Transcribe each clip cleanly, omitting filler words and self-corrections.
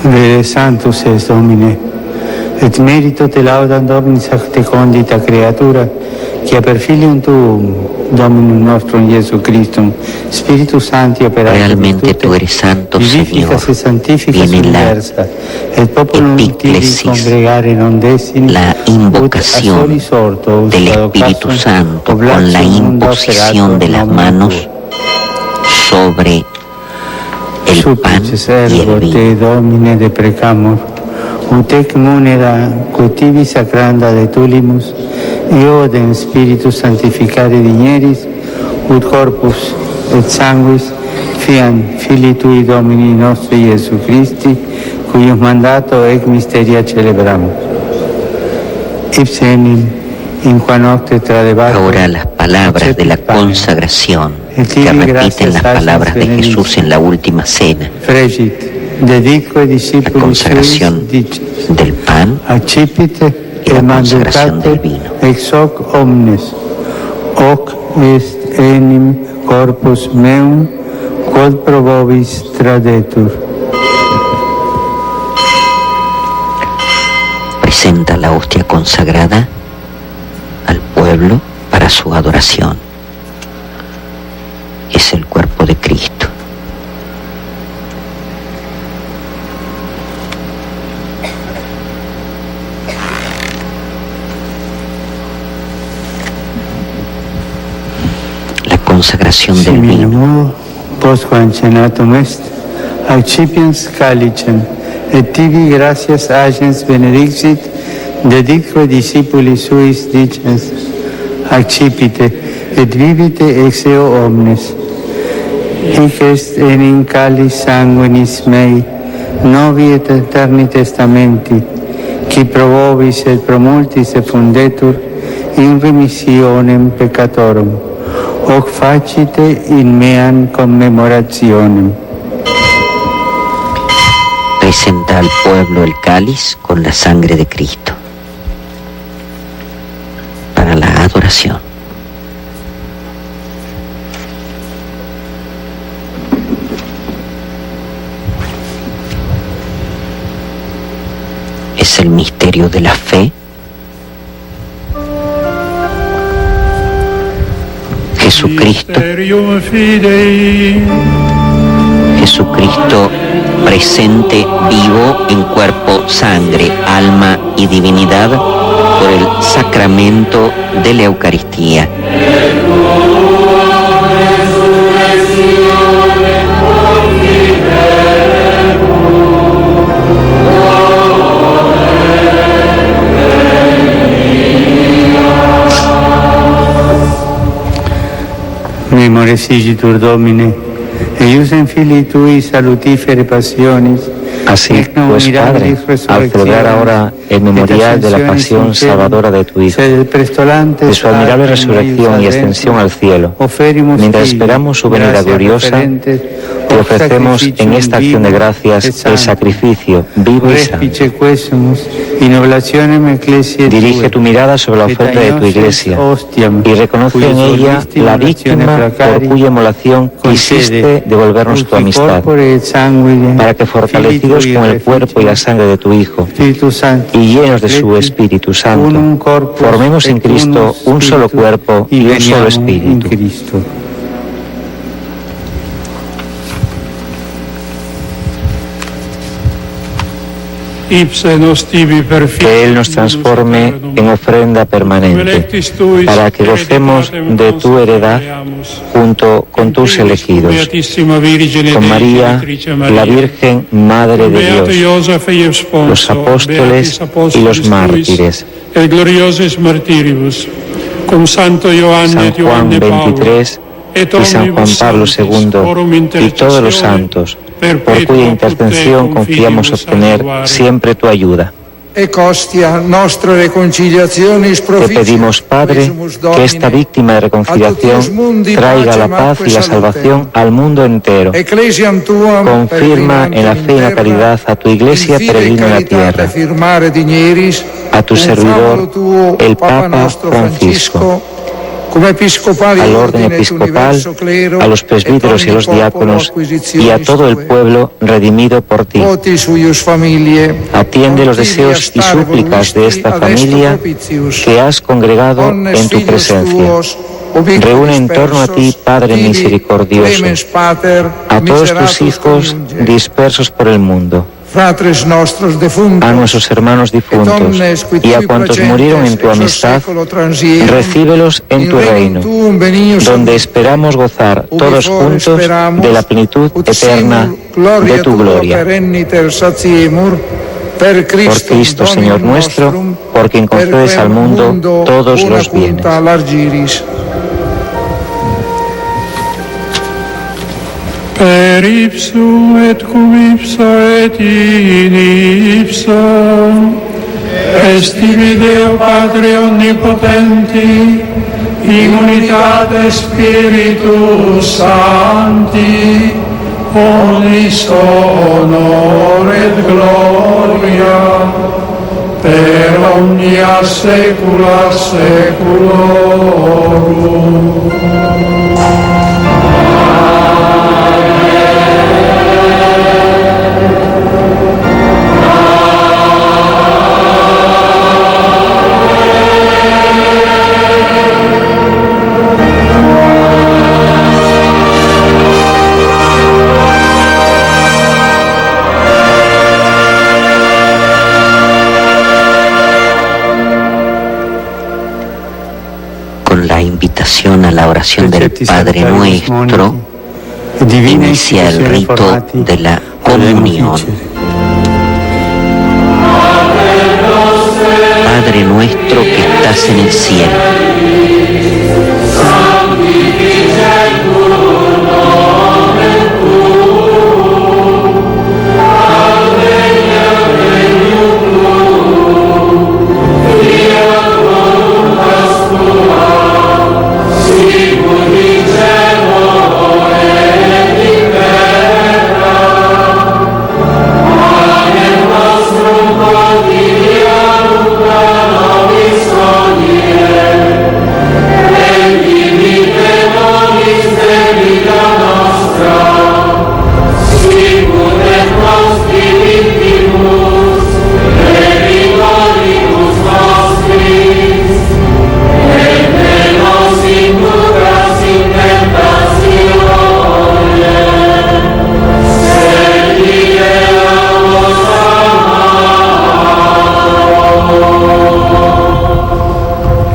Vere Sanctus es Domine, et merito te laudam Dominis ac condita creatura, che per filium tuum, Dominum nostrum Jesu Christum, Spiritus Sancti operatum Realmente tú eres santo, Señor. Viene la epíclesis, la invocación del Espíritu Santo con la imposición de las manos sobre el pan y el vino. Domine de precamur, utec munera cutivi sacranda de tulimus, iodem Spiritus sanctificare digneris, ut corpus et sanguis fian Filii Tui Domini nostri Jesu Christi, cuius mandato ec mysteria celebramus. Ipse enim, in qua nocte tradebat. Ahora las palabras de la consagración que repiten las palabras de Jesús en la última cena. La consagración del pan y la consagración del vino. Ex hoc omnes, hoc est enim corpus meum, quod pro vobis tradetur. Presenta la hostia consagrada al pueblo para su adoración. Es el cuerpo de Cristo. La consagración del vino. Postquam cenatum est, accipiens calicem, et tibi gratias agens benedixit, dedique discipuli suis dicens, accipite, et vivite ex eo omnes. Hic est enim calis sanguinis mei, novi et eterni testamenti, qui pro vobis et pro multis effundetur in remissionem peccatorum, hoc facite in meam commemorationem. Presenta al pueblo el cáliz con la sangre de Cristo para la adoración. Es el misterio de la fe. Jesucristo presente, vivo en cuerpo, sangre, alma y divinidad por el sacramento de la Eucaristía. Memores igitur Domine, eiusem Filii Tui salutifere passionis. Así, pues, Padre, al celebrar ahora el memorial de la pasión salvadora de tu Hijo, de su admirable resurrección y ascensión al cielo, mientras esperamos su venida gloriosa, te ofrecemos en esta acción de gracias el sacrificio vivo y santo. Dirige tu mirada sobre la oferta de tu Iglesia y reconoce en ella la víctima por cuya inmolación quisiste devolvernos tu amistad, para que fortalecidos con el cuerpo y la sangre de tu Hijo y llenos de su Espíritu Santo, formemos en Cristo un solo cuerpo y un solo Espíritu. Que Él nos transforme en ofrenda permanente, para que gocemos de tu heredad junto con tus elegidos, con María, la Virgen Madre de Dios, los apóstoles y los mártires, San Juan XXIII y San Juan Pablo II y todos los santos, por cuya intercesión confiamos obtener siempre tu ayuda. Te pedimos, Padre, que esta víctima de reconciliación traiga la paz y la salvación al mundo entero. Confirma en la fe y la caridad a tu Iglesia peregrina en la tierra, a tu servidor, el Papa Francisco, al orden episcopal, a los presbíteros y a los diáconos y a todo el pueblo redimido por ti. Atiende los deseos y súplicas de esta familia que has congregado en tu presencia. Reúne en torno a ti, Padre misericordioso, a todos tus hijos dispersos por el mundo, a nuestros hermanos difuntos y a cuantos murieron en tu amistad, recíbelos en tu reino, donde esperamos gozar todos juntos de la plenitud eterna de tu gloria. Por Cristo, Señor nuestro, por quien concedes al mundo todos los bienes. Per ipsum et cum ipsa et in ipsa, estivi Deo Padre Onnipotenti, in unitate Spiritus Sancti, omnis honor et gloria, per omnia saecula saeculorum. A la oración del Padre Nuestro, inicia el rito de la comunión. Padre nuestro que estás en el cielo,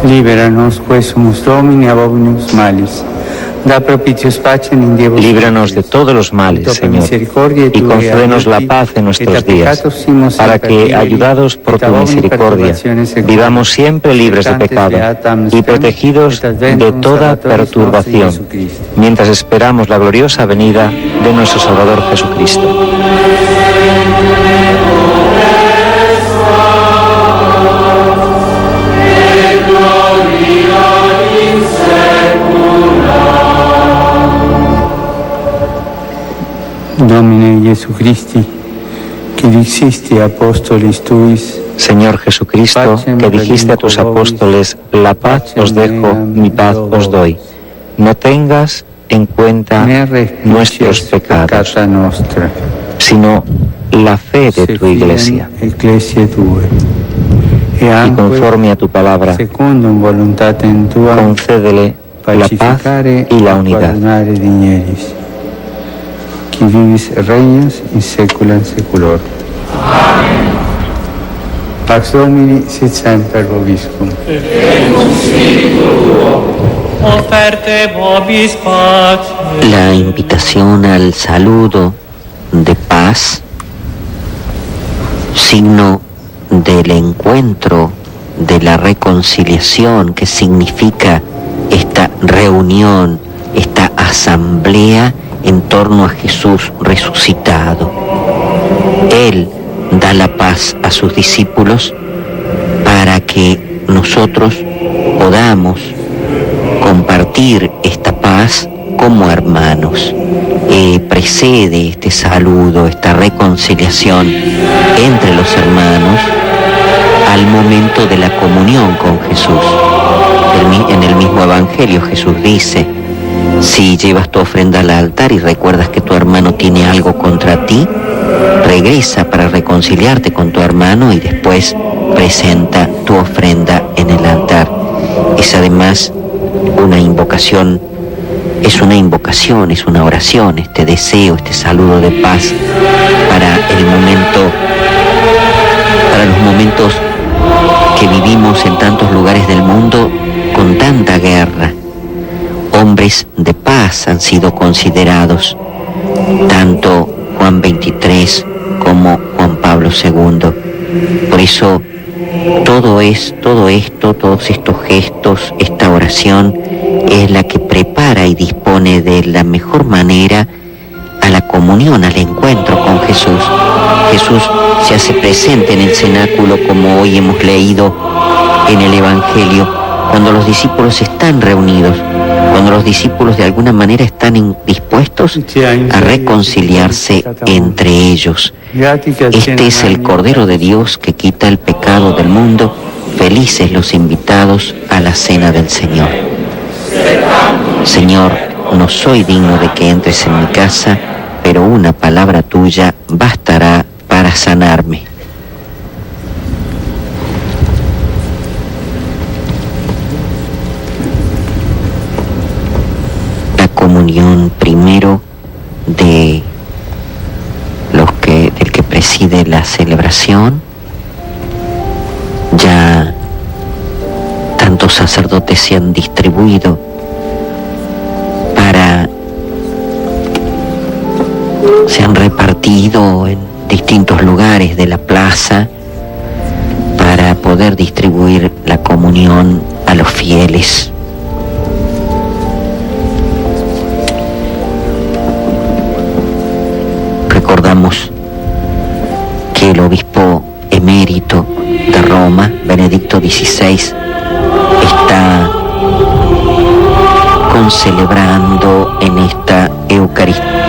Liberanos, quesumus Domini, ab omnibus malis. Da propitios pacem in Deo. Líbranos de todos los males, Señor, y concédenos la paz en nuestros días, para que, ayudados por tu misericordia, vivamos siempre libres de pecado y protegidos de toda perturbación, mientras esperamos la gloriosa venida de nuestro Salvador Jesucristo. Domine Iesu Christi, que dixiste apostolis tuis, Señor Jesucristo, que dijiste a tus apóstoles, la paz os dejo, mi paz os doy. No tengas en cuenta nuestros pecados, sino la fe de tu Iglesia. Y conforme a tu palabra, concédele la paz y la unidad. Qui vivis regnas in saecula saeculorum. Amen. Pax Domini sit semper vobiscum. Et cum spiritu tuo. Oferte vobis pax. La invitación al saludo de paz, signo del encuentro, de la reconciliación que significa esta reunión, esta asamblea en torno a Jesús resucitado. Él da la paz a sus discípulos para que nosotros podamos compartir esta paz como hermanos. Precede este saludo, esta reconciliación entre los hermanos al momento de la comunión con Jesús, En el mismo Evangelio Jesús dice: si llevas tu ofrenda al altar y recuerdas que tu hermano tiene algo contra ti, regresa para reconciliarte con tu hermano y después presenta tu ofrenda en el altar. Es además una invocación, es una oración, este deseo, este saludo de paz para los momentos que vivimos en tantos lugares del mundo con tanta guerra. Hombres de paz han sido considerados tanto Juan XXIII como Juan Pablo II. Por eso todos estos gestos, esta oración es la que prepara y dispone de la mejor manera a la comunión, al encuentro con Jesús. Jesús se hace presente en el cenáculo, como hoy hemos leído en el Evangelio, cuando los discípulos están reunidos, cuando los discípulos de alguna manera están dispuestos a reconciliarse entre ellos. Este es el Cordero de Dios que quita el pecado del mundo. Felices los invitados a la cena del Señor. Señor, no soy digno de que entres en mi casa, pero una palabra tuya bastará para sanarme. La comunión primero del que preside la celebración. Ya tantos sacerdotes se han distribuido se han repartido en distintos lugares de la plaza para poder distribuir la comunión a los fieles. Recordamos que el obispo emérito de Roma, Benedicto XVI, está concelebrando en esta Eucaristía.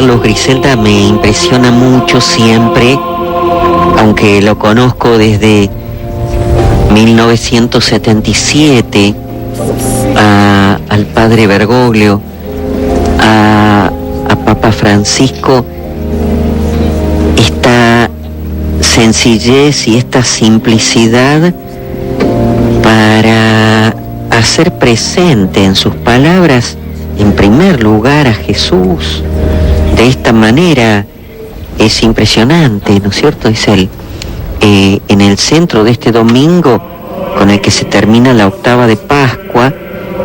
Carlos Griselda me impresiona mucho siempre, aunque lo conozco desde 1977, al padre Bergoglio, a Papa Francisco, esta sencillez y esta simplicidad para hacer presente en sus palabras, en primer lugar, a Jesús. De esta manera es impresionante, ¿no es cierto? Es en el centro de este domingo con el que se termina la octava de Pascua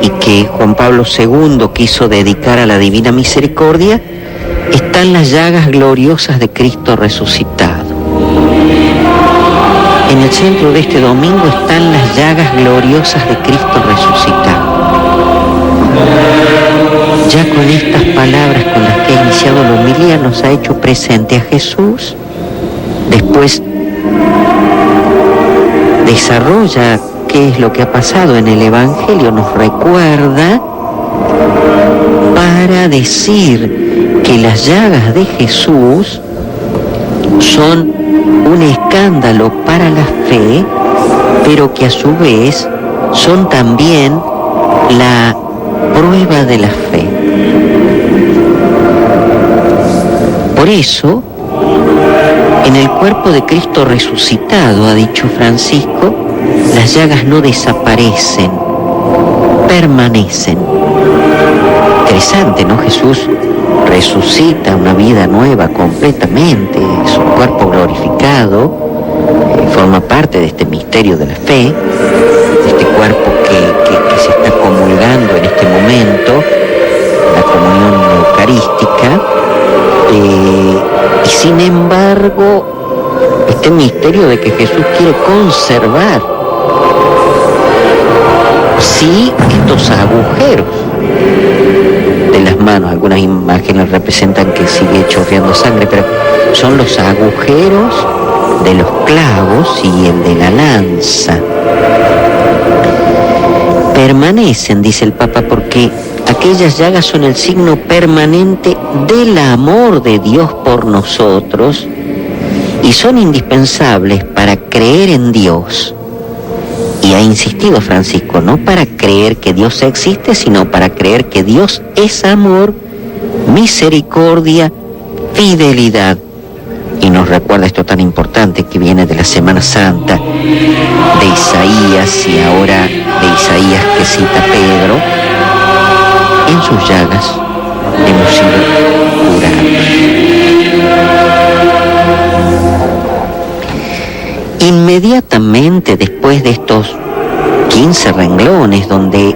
y que Juan Pablo II quiso dedicar a la Divina Misericordia, están las llagas gloriosas de Cristo resucitado. En el centro de este domingo están las llagas gloriosas de Cristo resucitado. Ya con estas palabras con las que ha iniciado la homilía nos ha hecho presente a Jesús. Después desarrolla qué es lo que ha pasado en el Evangelio, nos recuerda para decir que las llagas de Jesús son un escándalo para la fe, pero que a su vez son también la prueba de la fe. Por eso, en el cuerpo de Cristo resucitado, ha dicho Francisco, las llagas no desaparecen, permanecen. Interesante, ¿no? Jesús resucita una vida nueva completamente, su cuerpo glorificado, forma parte de este misterio de la fe, de este cuerpo que se está comulgando en este momento, la comunión eucarística, y sin embargo, este misterio de que Jesús quiere conservar, sí, estos agujeros de las manos. Algunas imágenes representan que sigue chorreando sangre, pero son los agujeros de los clavos y el de la lanza. Permanecen, dice el Papa, porque aquellas llagas son el signo permanente del amor de Dios por nosotros y son indispensables para creer en Dios. Y ha insistido Francisco, no para creer que Dios existe, sino para creer que Dios es amor, misericordia, fidelidad. Y nos recuerda esto tan importante que viene de la Semana Santa, de Isaías, y ahora de Isaías que cita Pedro: en sus llagas hemos sido curados. Inmediatamente después de estos 15 renglones donde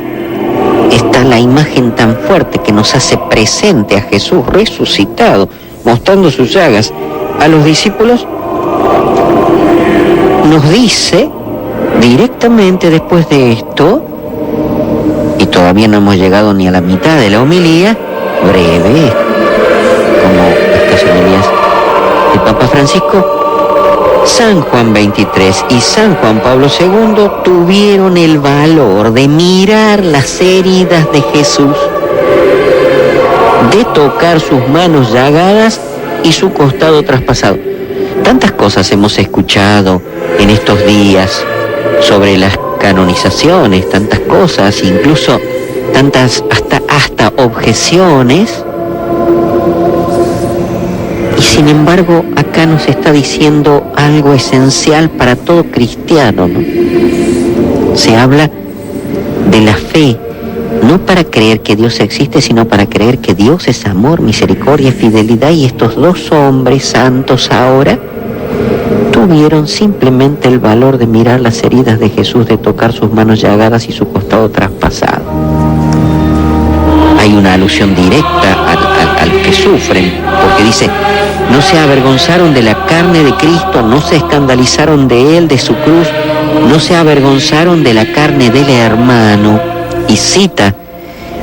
está la imagen tan fuerte que nos hace presente a Jesús resucitado, mostrando sus llagas a los discípulos, nos dice directamente después de esto, y todavía no hemos llegado ni a la mitad de la homilía, breve, como estas homilías del Papa Francisco, San Juan XXIII y San Juan Pablo II tuvieron el valor de mirar las heridas de Jesús, de tocar sus manos llagadas y su costado traspasado. Tantas cosas hemos escuchado en estos días sobre las canonizaciones, tantas cosas, incluso tantas hasta objeciones. Y sin embargo, acá nos está diciendo algo esencial para todo cristiano, ¿no? Se habla de la fe, no para creer que Dios existe, sino para creer que Dios es amor, misericordia, fidelidad. Y estos dos hombres santos ahora tuvieron simplemente el valor de mirar las heridas de Jesús, de tocar sus manos llagadas y su costado traspasado. Hay una alusión directa al que sufren, porque dice: no se avergonzaron de la carne de Cristo, no se escandalizaron de él, de su cruz, no se avergonzaron de la carne del hermano. Y cita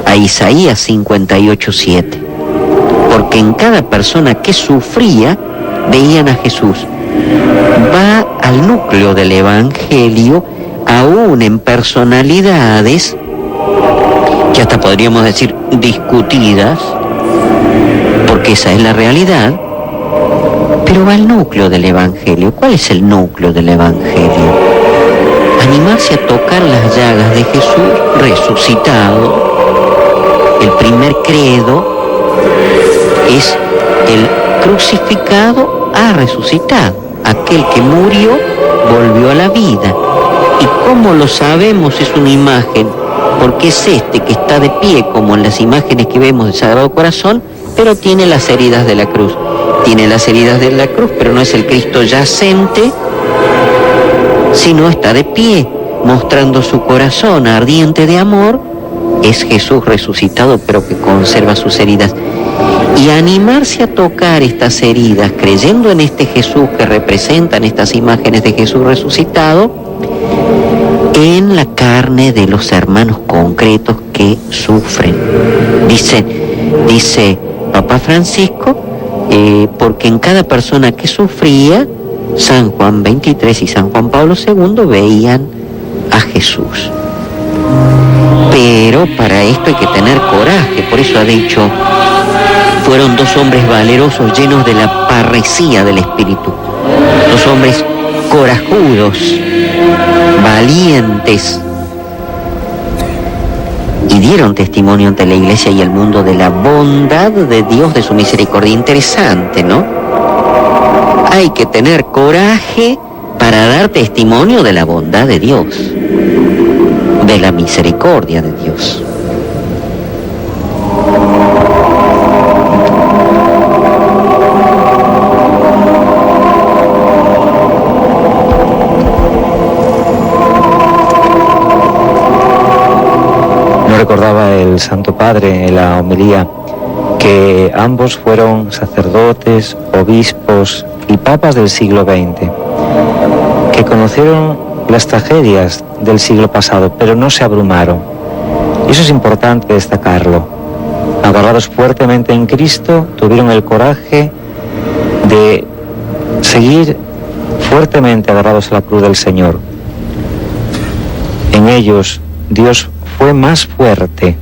a Isaías 58:7, porque en cada persona que sufría veían a Jesús. Va al núcleo del Evangelio, aún en personalidades que hasta podríamos decir discutidas, porque esa es la realidad, pero va al núcleo del Evangelio. ¿Cuál es el núcleo del Evangelio? Animarse a tocar las llagas de Jesús resucitado. El primer credo es el crucificado ha resucitado. Aquel que murió volvió a la vida. ¿Y cómo lo sabemos? Es una imagen, porque es este que está de pie, como en las imágenes que vemos del Sagrado Corazón, pero tiene las heridas de la cruz. Tiene las heridas de la cruz, pero no es el Cristo yacente, sino está de pie, mostrando su corazón ardiente de amor. Es Jesús resucitado, pero que conserva sus heridas. Y animarse a tocar estas heridas, creyendo en este Jesús que representan estas imágenes de Jesús resucitado, en la carne de los hermanos concretos que sufren. Dice Papa Francisco, porque en cada persona que sufría, San Juan 23 y San Juan Pablo II veían a Jesús. Pero para esto hay que tener coraje, por eso ha dicho, fueron dos hombres valerosos llenos de la parresía del Espíritu, dos hombres corajudos, valientes, y dieron testimonio ante la Iglesia y el mundo de la bondad de Dios, de su misericordia. Interesante, ¿no? Hay que tener coraje para dar testimonio de la bondad de Dios, de la misericordia de Dios. Recordaba el Santo Padre en la homilía que ambos fueron sacerdotes, obispos y papas del siglo XX, que conocieron las tragedias del siglo pasado, pero no se abrumaron. Y eso es importante destacarlo. Agarrados fuertemente en Cristo, tuvieron el coraje de seguir fuertemente agarrados a la cruz del Señor. En ellos, Dios fue más fuerte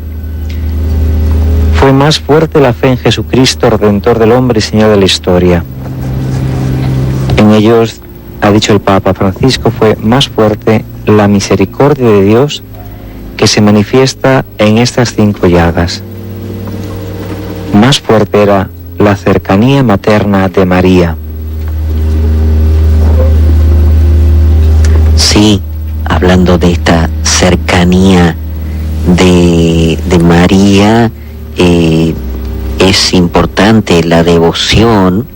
la fe en Jesucristo, Redentor del hombre y Señor de la historia. En ellos, ha dicho el Papa Francisco, fue más fuerte la misericordia de Dios que se manifiesta en estas 5 llagas. Más fuerte era la cercanía materna de María. Sí, hablando de esta cercanía de María, es importante la devoción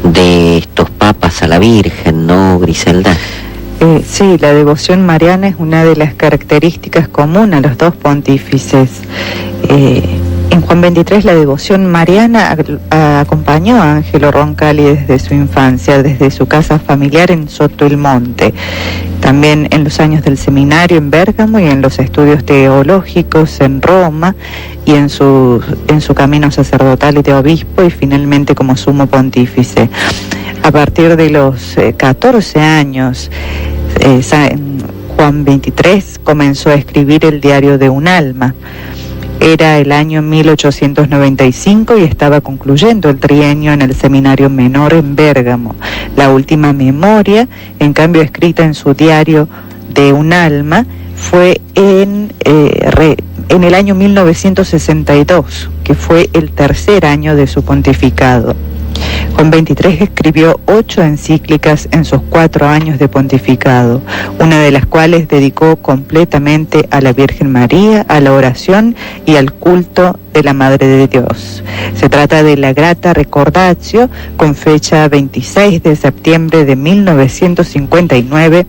de estos papas a la Virgen, ¿no, Griselda? Sí, la devoción mariana es una de las características comunes a los dos pontífices. En Juan XXIII la devoción mariana acompañó a Ángelo Roncalli desde su infancia, desde su casa familiar en Soto il Monte, también en los años del seminario en Bérgamo y en los estudios teológicos en Roma y en su camino sacerdotal y de obispo y finalmente como sumo pontífice. A partir de los 14 años, Juan XXIII comenzó a escribir el diario de un alma. Era el año 1895 y estaba concluyendo el trienio en el seminario menor en Bérgamo. La última memoria, en cambio escrita en su diario de un alma, fue en el año 1962, que fue el tercer año de su pontificado. Juan XXIII escribió 8 encíclicas en sus 4 años de pontificado, una de las cuales dedicó completamente a la Virgen María, a la oración y al culto de la Madre de Dios. Se trata de la Grata Recordatio, con fecha 26 de septiembre de 1959,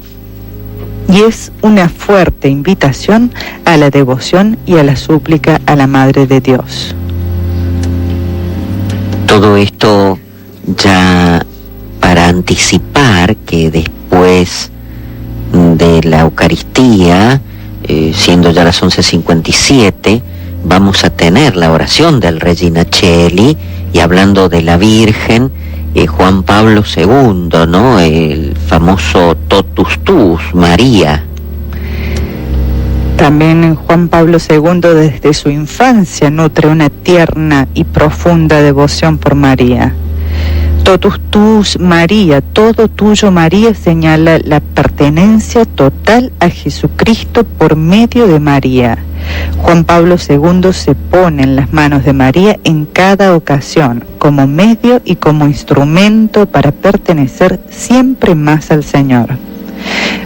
y es una fuerte invitación a la devoción y a la súplica a la Madre de Dios. Todo esto ya para anticipar que después de la Eucaristía, siendo ya las 11:57, vamos a tener la oración del Regina Coeli, y hablando de la Virgen, Juan Pablo II, ¿no? El famoso Totus Tuus, María. También Juan Pablo II desde su infancia nutre una tierna y profunda devoción por María. Totus María, todo tuyo María, señala la pertenencia total a Jesucristo por medio de María. Juan Pablo II se pone en las manos de María en cada ocasión, como medio y como instrumento para pertenecer siempre más al Señor.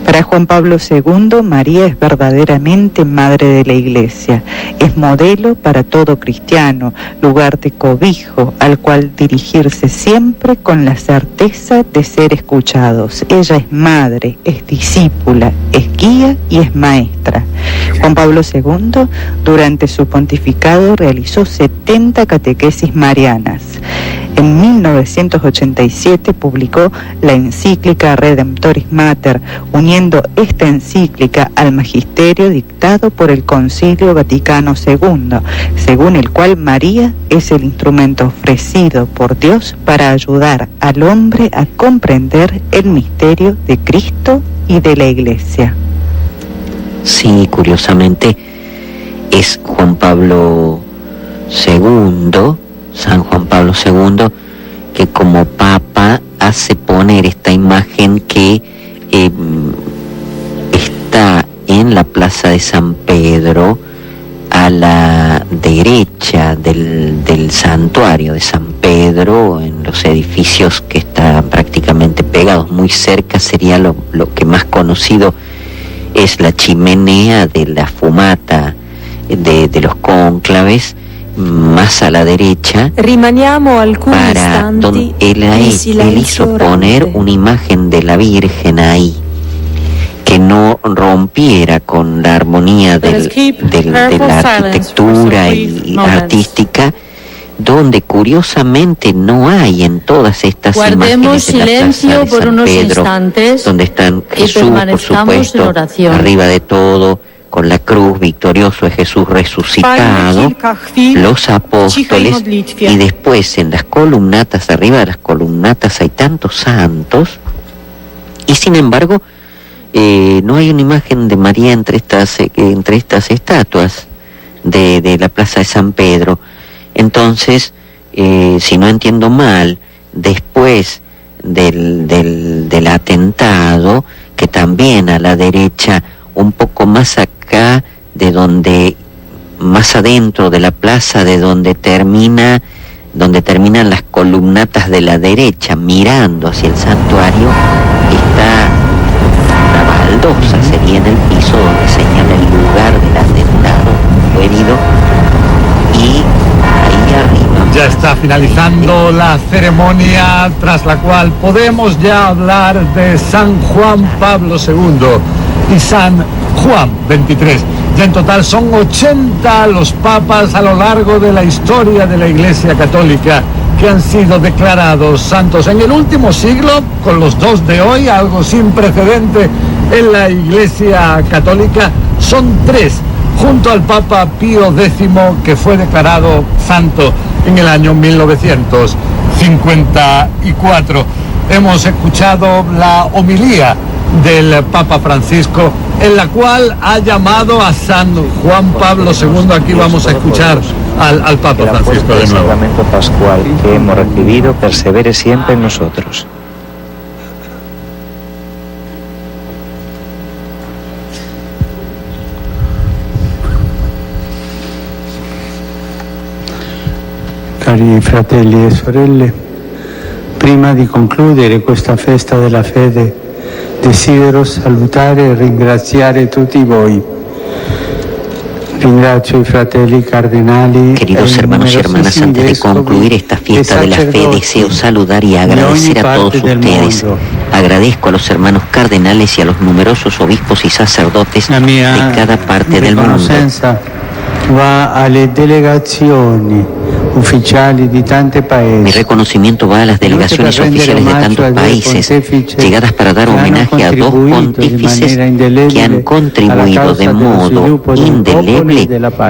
Para Juan Pablo II, María es verdaderamente madre de la Iglesia, es modelo para todo cristiano, lugar de cobijo al cual dirigirse siempre con la certeza de ser escuchados. Ella es madre, es discípula, es guía y es maestra. Juan Pablo II, durante su pontificado, realizó 70 catequesis marianas. En 1987 publicó la encíclica Redemptoris Mater, uniendo esta encíclica al magisterio dictado por el Concilio Vaticano II, según el cual María es el instrumento ofrecido por Dios para ayudar al hombre a comprender el misterio de Cristo y de la Iglesia. Sí, curiosamente es Juan Pablo II, San Juan Pablo II, que como Papa hace poner esta imagen que está en la Plaza de San Pedro, a la derecha del santuario de San Pedro, en los edificios que están prácticamente pegados, muy cerca. Sería lo que más conocido es la chimenea de la fumata de los cónclaves, más a la derecha, para donde él hizo poner una imagen de la Virgen ahí, que no rompiera con la armonía de la arquitectura y artística, donde curiosamente no hay en todas estas imágenes de la Plaza de San Pedro, donde están Jesús, por supuesto, arriba de todo, con la cruz, victorioso es Jesús resucitado, los apóstoles, y después en las columnatas, arriba de las columnatas hay tantos santos, y sin embargo no hay una imagen de María entre estas estatuas de la Plaza de San Pedro. Entonces, si no entiendo mal, después del atentado, que también a la derecha, un poco más acá, de donde, más adentro de la plaza, de donde terminan las columnatas de la derecha, mirando hacia el santuario, está una baldosa, sería en el piso, donde señala el lugar del atentado o herido, y ahí arriba. Ya está finalizando la ceremonia, tras la cual podemos ya hablar de San Juan Pablo II y San Juan XXIII. Ya en total son 80 los papas a lo largo de la historia de la Iglesia Católica que han sido declarados santos. En el último siglo, con los dos de hoy, algo sin precedente en la Iglesia Católica, son 3, junto al Papa Pío X, que fue declarado santo en el año 1954. Hemos escuchado la homilía del Papa Francisco, en la cual ha llamado a San Juan Pablo II. Aquí vamos a escuchar al Papa Francisco de nuevo. El sacramento pascual que hemos recibido persevere siempre en nosotros. Cari fratelli e sorelle, prima di concludere questa festa della fede, desidero salutare e ringraziare tutti voi. Ringrazio i fratelli cardenali. Queridos hermanos y hermanas, antes de concluir esta fiesta de la fe, deseo saludar y agradecer a todos ustedes. Agradezco a los hermanos cardenales y a los numerosos obispos y sacerdotes de cada parte del mundo. Va alle delegazioni ufficiali di tanti paesi. Mi reconocimiento va a las delegaciones oficiales de tantos países, llegadas para dar homenaje a dos pontífices que han contribuido de modo indeleble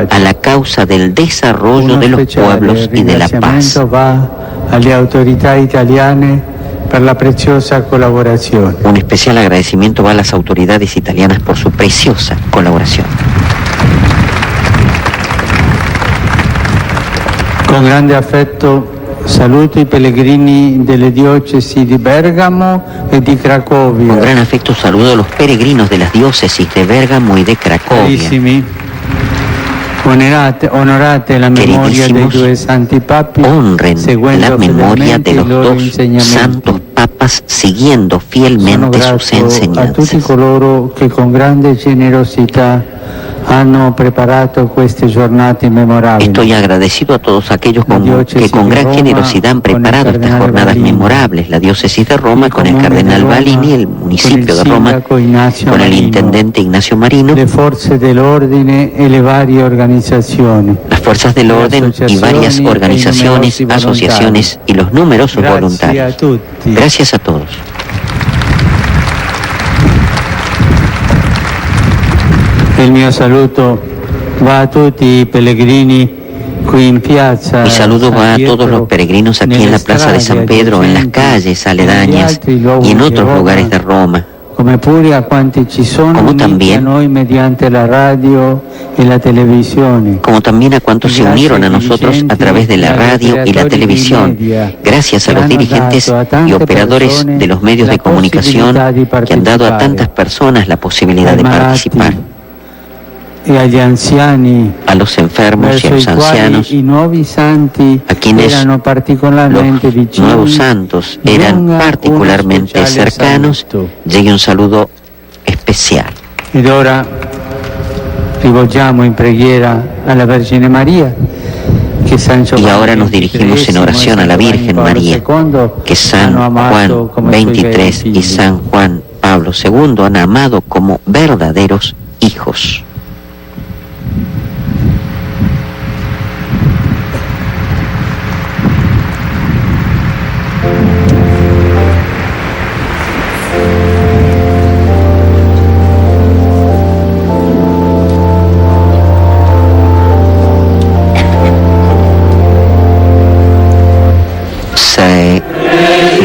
a la causa del desarrollo de los pueblos y de la paz. Va alle autorità italiane per la preziosa collaborazione. Un especial agradecimiento va a las autoridades italianas por su preciosa colaboración. Con grande affetto saluto i pellegrini delle diocesi di Bergamo e di Cracovia. Con gran afecto saludo a los peregrinos de las diócesis de Bergamo y de Cracovia. Carissimi, onorate la memoria dei due santi papi, honren la memoria de los dos santos papas siguiendo fielmente sus enseñanzas. A tutti coloro che con grande generosità hanno preparato queste giornate memorabili. Estoy agradecido a todos aquellos que con gran generosidad han preparado estas jornadas memorables. La diócesis de Roma con el cardenal Balini, el municipio de Roma con el intendente Ignacio Marino, le forze dell'ordine e le varie organizzazioni, las fuerzas del orden y varias organizaciones, asociaciones y los numerosos voluntarios. Gracias a todos. Il mio saluto va a tutti i pellegrini qui in piazza. Mi saludo va a todos los peregrinos aquí en la plaza de San Pedro, en las calles aledañas y en otros lugares de Roma. Come pure a quanti ci sono uniti a noi mediante la radio y la televisione. Como también a cuantos se unieron a nosotros a través de la radio y la televisión. Gracias a los dirigentes y operadores de los medios de comunicación que han dado a tantas personas la posibilidad de participar. E agli anziani, a los enfermos y a los ancianos, a quienes los nuevos santos eran particularmente cercanos, llegue un saludo especial. Ed ora rivolgiamo in preghiera alla Vergine María. Y ahora nos dirigimos en oración a la Virgen María, que San Juan 23 y San Juan Pablo II han amado como verdaderos hijos.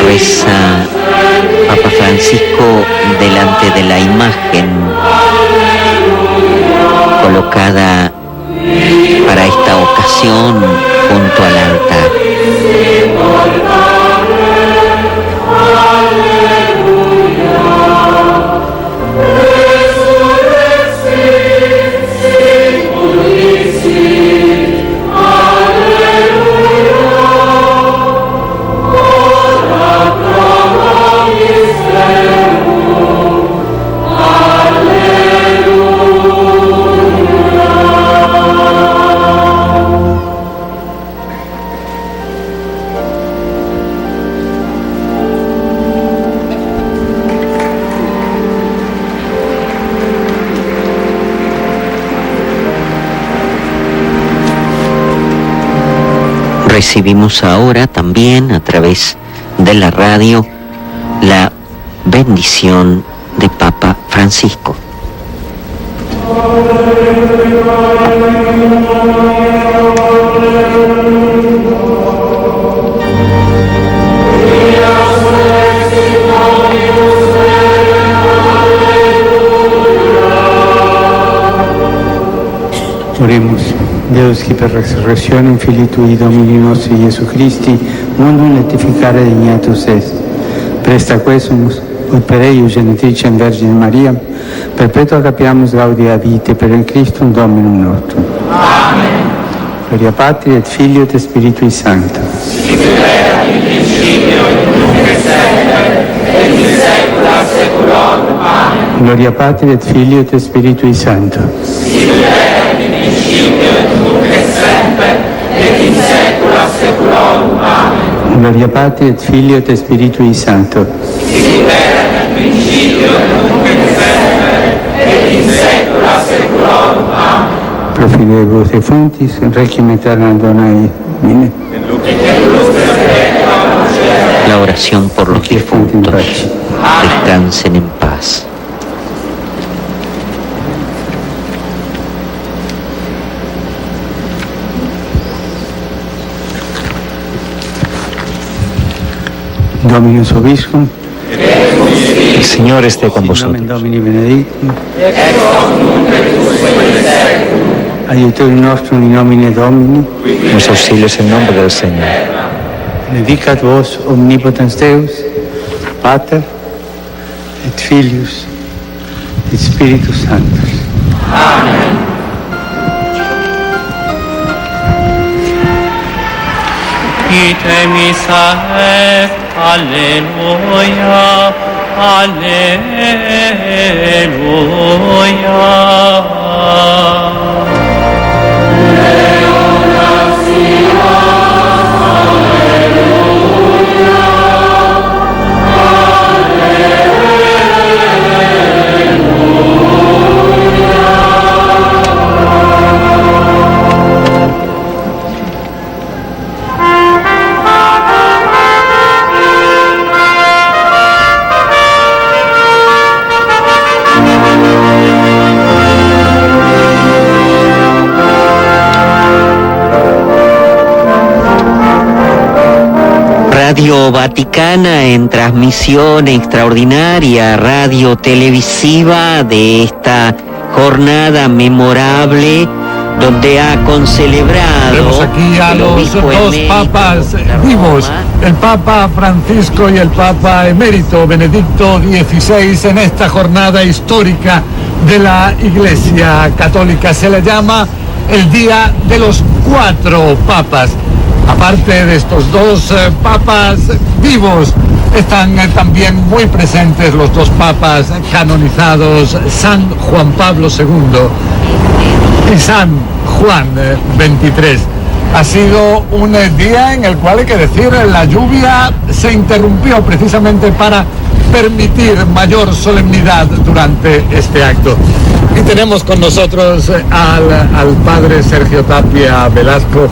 Reza Papa Francisco delante de la imagen colocada para esta ocasión junto al altar. Recibimos ahora también a través de la radio la bendición de Papa Francisco. Oremos. Deus che per resurrezione in Filii Tui Domini nostri Gesù Christi, mundum letificare dignatus est. Presta quesumus, ut per eius genetricem Vergine Maria, perpetua capiamus gaudia vitae per il Christum Dominum nostrum. Amen. Gloria Patri et Filio et Spiritui Sancto. Sic erat in principio et nunc et semper et in saecula saeculorum. Amen. Gloria Patri et Filio et Spiritui Sancto. Sic erat in principio et nunc et semper et in saecula saeculorum. Amen. Gloria Patri et Filio et Spiritui Sancto. Sic erat in principio et nunc et semper et in saecula saeculorum. Amen. Profidemus et fontis, requiem aeternam Donae. Mine. La oración por los difuntos. Descansen en paz. Dominus Obiscum. El Señor esté con vosotros. Domini benedictum. Aiutorium nostrum in nomine Domini. Nos auxilios en nombre del Señor. Benedicat vos omnipotens Deus, Pater et Filius et Spiritus Sanctus. Amen. Ite missa est, alleluia, alleluia. Radio Vaticana en transmisión extraordinaria, radio televisiva de esta jornada memorable donde ha concelebrado. Vemos aquí a los dos papas vivos, el Papa Francisco y el Papa emérito Benedicto XVI en esta jornada histórica de la Iglesia Católica. Se le llama el Día de los Cuatro Papas. Aparte de estos dos papas vivos, están también muy presentes los dos papas canonizados, San Juan Pablo II y San Juan XXIII. Ha sido un día en el cual, hay que decir, la lluvia se interrumpió precisamente para permitir mayor solemnidad durante este acto. Y tenemos con nosotros al padre Sergio Tapia Velasco,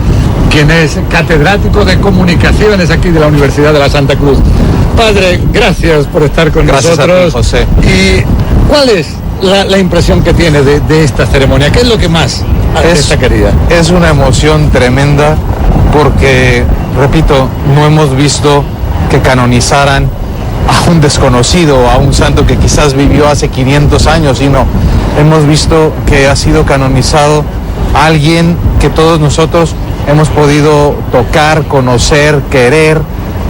quien es catedrático de comunicaciones aquí de la Universidad de la Santa Cruz. Padre, gracias por estar con nosotros. Gracias a ti, José. ¿Y cuál es la impresión que tiene de esta ceremonia? ¿Qué es lo que más destacaría? Es una emoción tremenda porque, repito, no hemos visto que canonizaran a un desconocido, a un santo que quizás vivió hace 500 años, sino hemos visto que ha sido canonizado a alguien que todos nosotros hemos podido tocar, conocer, querer,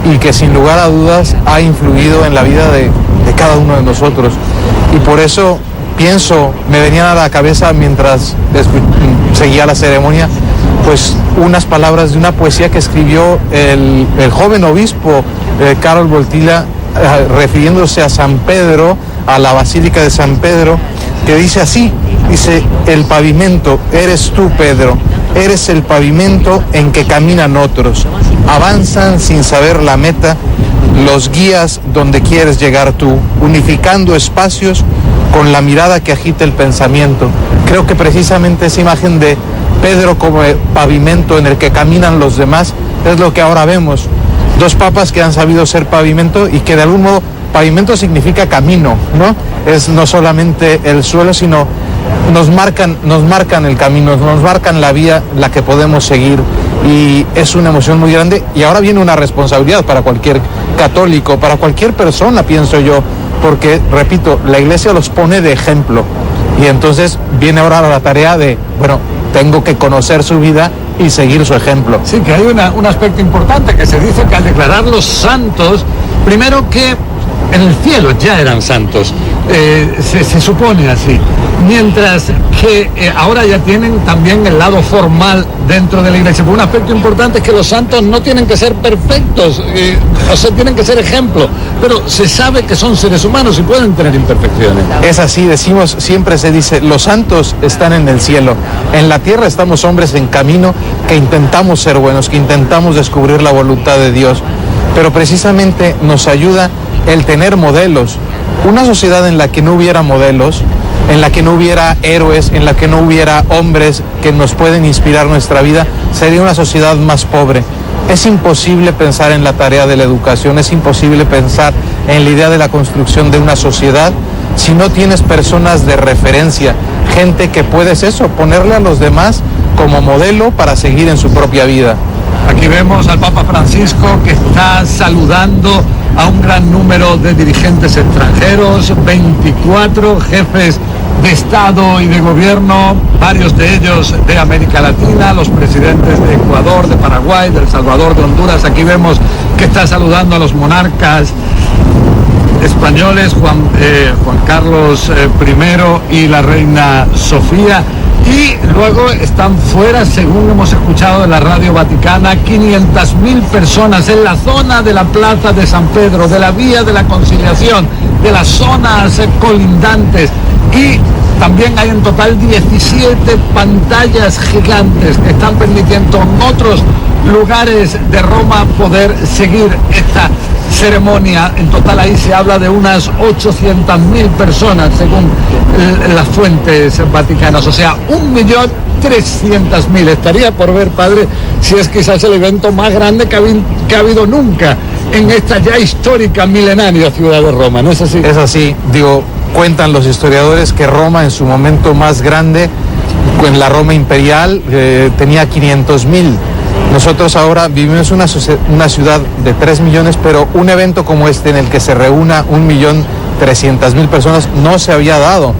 y que sin lugar a dudas ha influido en la vida de cada uno de nosotros. Y por eso pienso, me venían a la cabeza mientras seguía la ceremonia, pues unas palabras de una poesía que escribió el joven obispo Karol Wojtyła, refiriéndose a San Pedro, a la Basílica de San Pedro, que dice así, dice: el pavimento eres tú, Pedro, eres el pavimento en que caminan otros, avanzan sin saber la meta, los guías donde quieres llegar tú, unificando espacios con la mirada que agita el pensamiento. Creo que precisamente esa imagen de Pedro como pavimento en el que caminan los demás es lo que ahora vemos. Dos papas que han sabido ser pavimento y que de algún modo pavimento significa camino, ¿no? Es no solamente el suelo, sino nos marcan el camino, nos marcan la vía, la que podemos seguir, y es una emoción muy grande. Y ahora viene una responsabilidad para cualquier católico, para cualquier persona, pienso yo, porque, repito, la Iglesia los pone de ejemplo, y entonces viene ahora la tarea de, bueno, tengo que conocer su vida y seguir su ejemplo. Sí, que hay un aspecto importante, que se dice que al declararlos santos, primero que en el cielo ya eran santos, se supone así, mientras que ahora ya tienen también el lado formal dentro de la Iglesia. Pero un aspecto importante es que los santos no tienen que ser perfectos, o sea, tienen que ser ejemplo, pero se sabe que son seres humanos y pueden tener imperfecciones. Es así, decimos, siempre se dice, los santos están en el cielo, en la tierra estamos hombres en camino que intentamos ser buenos, que intentamos descubrir la voluntad de Dios, pero precisamente nos ayuda el tener modelos. Una sociedad en la que no hubiera modelos, en la que no hubiera héroes, en la que no hubiera hombres que nos pueden inspirar nuestra vida, sería una sociedad más pobre. Es imposible pensar en la tarea de la educación, es imposible pensar en la idea de la construcción de una sociedad si no tienes personas de referencia, gente que puedes ponerle a los demás como modelo para seguir en su propia vida. Aquí vemos al Papa Francisco, que está saludando a un gran número de dirigentes extranjeros, 24 jefes de Estado y de Gobierno, varios de ellos de América Latina, los presidentes de Ecuador, de Paraguay, de El Salvador, de Honduras. Aquí vemos que está saludando a los monarcas españoles, Juan Carlos I y la reina Sofía. Y luego están fuera, según hemos escuchado de la Radio Vaticana, 500.000 personas en la zona de la Plaza de San Pedro, de la Vía de la Conciliación, de las zonas colindantes. Y también hay en total 17 pantallas gigantes que están permitiendo en otros lugares de Roma poder seguir esta ceremonia. En total ahí se habla de unas 800.000 personas según las fuentes vaticanas, o sea, 1.300.000. Estaría por ver, padre, si es quizás el evento más grande que ha habido nunca en esta ya histórica, milenaria ciudad de Roma, ¿no es así? Es así, digo, cuentan los historiadores que Roma en su momento más grande, en la Roma imperial, tenía 500.000. Nosotros ahora vivimos una ciudad de 3 millones, pero un evento como este en el que se reúna 1.300.000 personas no se había dado.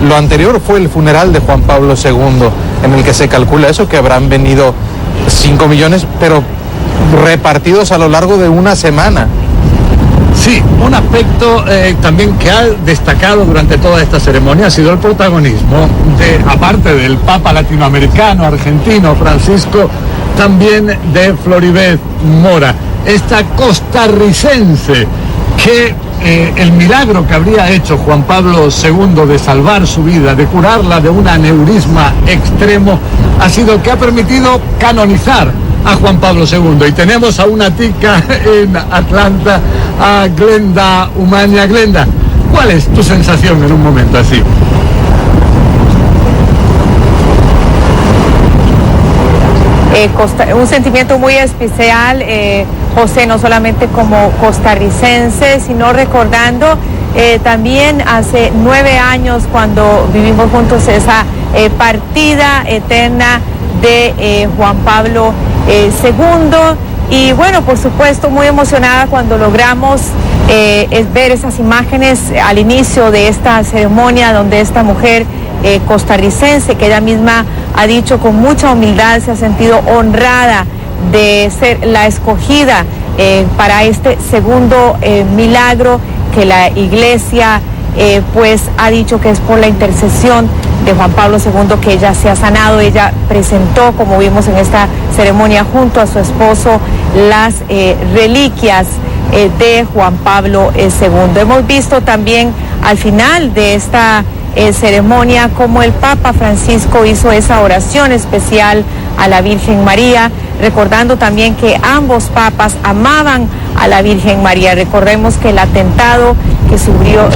Lo anterior fue el funeral de Juan Pablo II, en el que se calcula eso, que habrán venido 5 millones, pero repartidos a lo largo de una semana. Sí, un aspecto también que ha destacado durante toda esta ceremonia ha sido el protagonismo aparte del Papa latinoamericano, argentino, Francisco, también de Floribeth Mora, esta costarricense que el milagro que habría hecho Juan Pablo II de salvar su vida, de curarla de un aneurisma extremo, ha sido el que ha permitido canonizar a Juan Pablo II. Y tenemos a una tica en Atlanta, a Glenda Umaña. Glenda, ¿cuál es tu sensación en un momento así? Un sentimiento muy especial, José, no solamente como costarricense, sino recordando también hace 9 años cuando vivimos juntos esa partida eterna de Juan Pablo II. Y bueno, por supuesto, muy emocionada cuando logramos ver esas imágenes al inicio de esta ceremonia donde esta mujer costarricense, que ella misma ha dicho con mucha humildad, se ha sentido honrada de ser la escogida para este segundo milagro que la Iglesia pues ha dicho que es por la intercesión de Juan Pablo II que ella se ha sanado. Ella presentó, como vimos en esta ceremonia, junto a su esposo, las reliquias de Juan Pablo II. Hemos visto también al final de esta ceremonia como el Papa Francisco hizo esa oración especial a la Virgen María, recordando también que ambos papas amaban a la Virgen María. Recordemos que el atentado que sufrió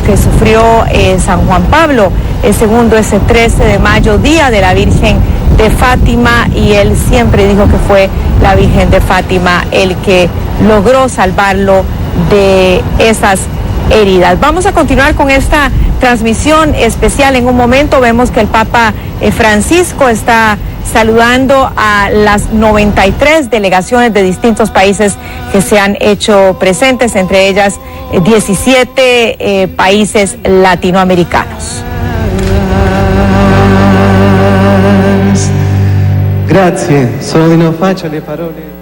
San Juan Pablo II ese 13 de mayo, día de la Virgen de Fátima, y él siempre dijo que fue la Virgen de Fátima el que logró salvarlo de esas heridas. Vamos a continuar con esta transmisión especial. En un momento vemos que el Papa Francisco está saludando a las 93 delegaciones de distintos países que se han hecho presentes, entre ellas 17 países latinoamericanos. Grazie, sono di non faccia le parole.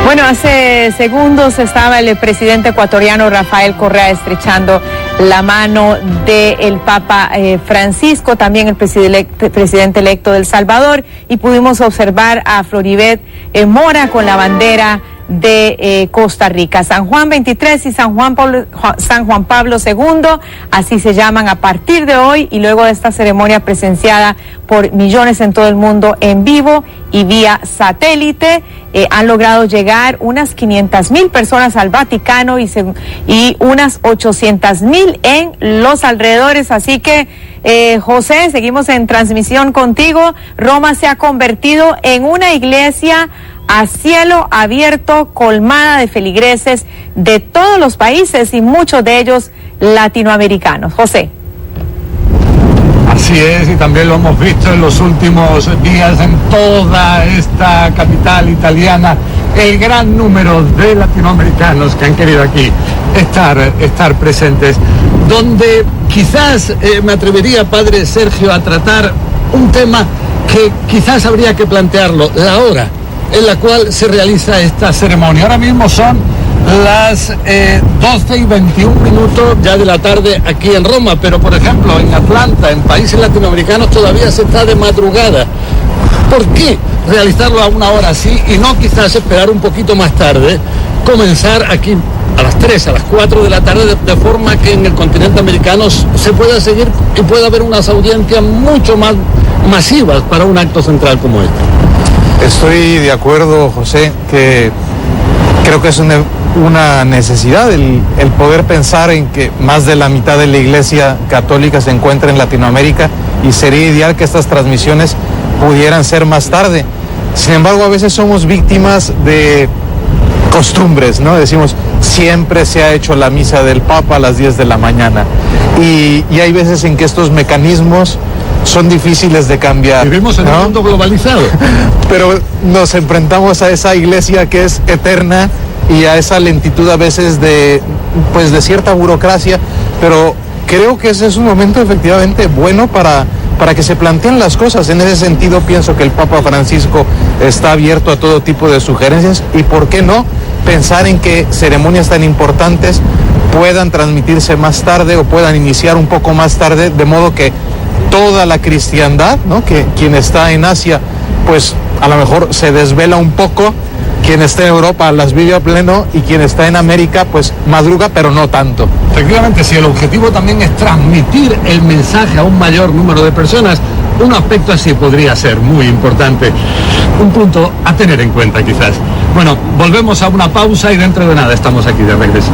Bueno, hace segundos estaba el presidente ecuatoriano Rafael Correa estrechando la mano del Papa Francisco, también el presidente electo de El Salvador, y pudimos observar a Floribeth Mora con la bandera de Costa Rica. San Juan 23 y San Juan Pablo II, así se llaman a partir de hoy, y luego de esta ceremonia presenciada por millones en todo el mundo en vivo y vía satélite, han logrado llegar unas 500.000 personas al Vaticano y unas 800.000 en los alrededores. Así que José, seguimos en transmisión contigo. Roma se ha convertido en una iglesia a cielo abierto, colmada de feligreses de todos los países y muchos de ellos latinoamericanos. José. Así es, y también lo hemos visto en los últimos días en toda esta capital italiana, el gran número de latinoamericanos que han querido aquí estar presentes, donde quizás me atrevería, padre Sergio, a tratar un tema que quizás habría que plantearlo, la hora en la cual se realiza esta ceremonia. Ahora mismo son las 12:21 ya de la tarde aquí en Roma, pero por ejemplo en Atlanta, en países latinoamericanos, todavía se está de madrugada. ¿Por qué realizarlo a una hora así y no quizás esperar un poquito más tarde, comenzar aquí a las 3, a las 4 de la tarde, de forma que en el continente americano se pueda seguir y pueda haber unas audiencias mucho más masivas para un acto central como este? Estoy de acuerdo, José, que creo que es una necesidad el poder pensar en que más de la mitad de la Iglesia católica se encuentra en Latinoamérica y sería ideal que estas transmisiones pudieran ser más tarde. Sin embargo, a veces somos víctimas de costumbres, ¿no? Decimos, siempre se ha hecho la misa del Papa a las 10 de la mañana y hay veces en que estos mecanismos son difíciles de cambiar. Vivimos en un mundo globalizado. Pero nos enfrentamos a esa iglesia que es eterna y a esa lentitud a veces de cierta burocracia, pero creo que ese es un momento efectivamente bueno para que se planteen las cosas. En ese sentido pienso que el Papa Francisco está abierto a todo tipo de sugerencias y por qué no pensar en que ceremonias tan importantes puedan transmitirse más tarde o puedan iniciar un poco más tarde, de modo que toda la cristiandad, ¿no? Que quien está en Asia, pues a lo mejor se desvela un poco, quien está en Europa las vive a pleno y quien está en América pues madruga, pero no tanto. Efectivamente, si el objetivo también es transmitir el mensaje a un mayor número de personas, un aspecto así podría ser muy importante, un punto a tener en cuenta quizás. Bueno, volvemos a una pausa y dentro de nada estamos aquí de regreso.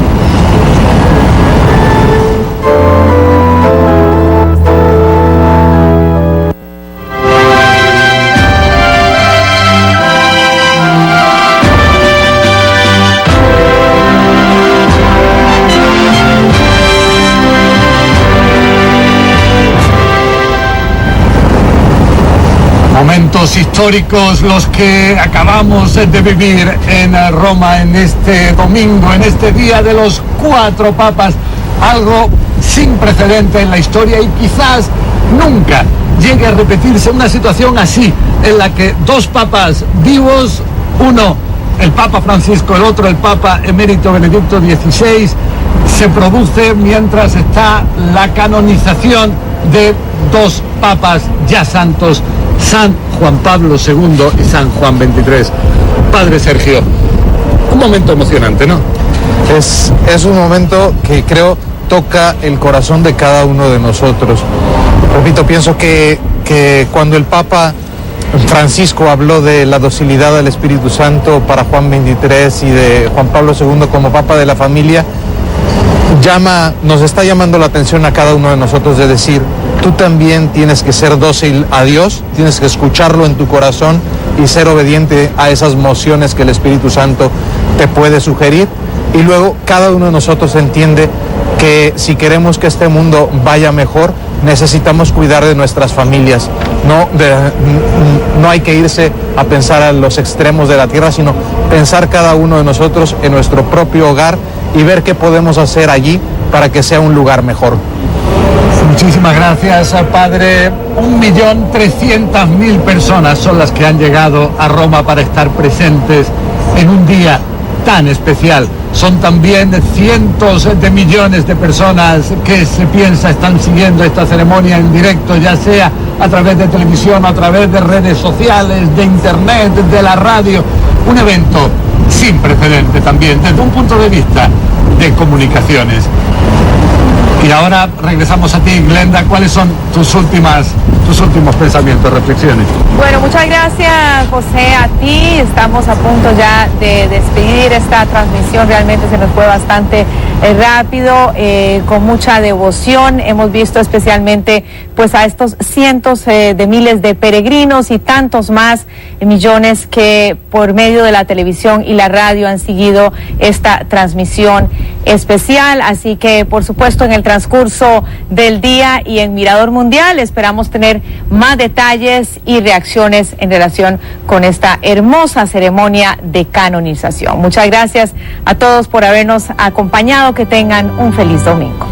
Momentos históricos los que acabamos de vivir en Roma en este domingo, en este día de los 4 papas, algo sin precedente en la historia y quizás nunca llegue a repetirse una situación así, en la que 2 papas vivos, uno el Papa Francisco, el otro el Papa emérito Benedicto XVI, se produce mientras está la canonización de 2 papas ya santos, San Juan Pablo II y San Juan XXIII. Padre Sergio, un momento emocionante, ¿no? Es un momento que creo toca el corazón de cada uno de nosotros. Repito, pienso que cuando el Papa Francisco habló de la docilidad al Espíritu Santo para Juan XXIII y de Juan Pablo II como Papa de la familia, nos está llamando la atención a cada uno de nosotros de decir, tú también tienes que ser dócil a Dios, tienes que escucharlo en tu corazón y ser obediente a esas mociones que el Espíritu Santo te puede sugerir. Y luego cada uno de nosotros entiende que si queremos que este mundo vaya mejor, necesitamos cuidar de nuestras familias. No hay que irse a pensar a los extremos de la tierra, sino pensar cada uno de nosotros en nuestro propio hogar y ver qué podemos hacer allí para que sea un lugar mejor. Muchísimas gracias, padre. 1.300.000 personas son las que han llegado a Roma para estar presentes en un día tan especial. Son también cientos de millones de personas que se piensa están siguiendo esta ceremonia en directo, ya sea a través de televisión, a través de redes sociales, de internet, de la radio. Un evento sin precedente también, desde un punto de vista de comunicaciones. Y ahora regresamos a ti, Glenda. ¿Cuáles son tus últimos pensamientos, reflexiones? Bueno, muchas gracias, José, a ti. Estamos a punto ya de despedir esta transmisión. Realmente se nos fue bastante rápido, con mucha devoción. Hemos visto especialmente pues a estos cientos de miles de peregrinos y tantos más millones que por medio de la televisión y la radio han seguido esta transmisión. especial, así que por supuesto en el transcurso del día y en Mirador Mundial esperamos tener más detalles y reacciones en relación con esta hermosa ceremonia de canonización. Muchas gracias a todos por habernos acompañado, que tengan un feliz domingo.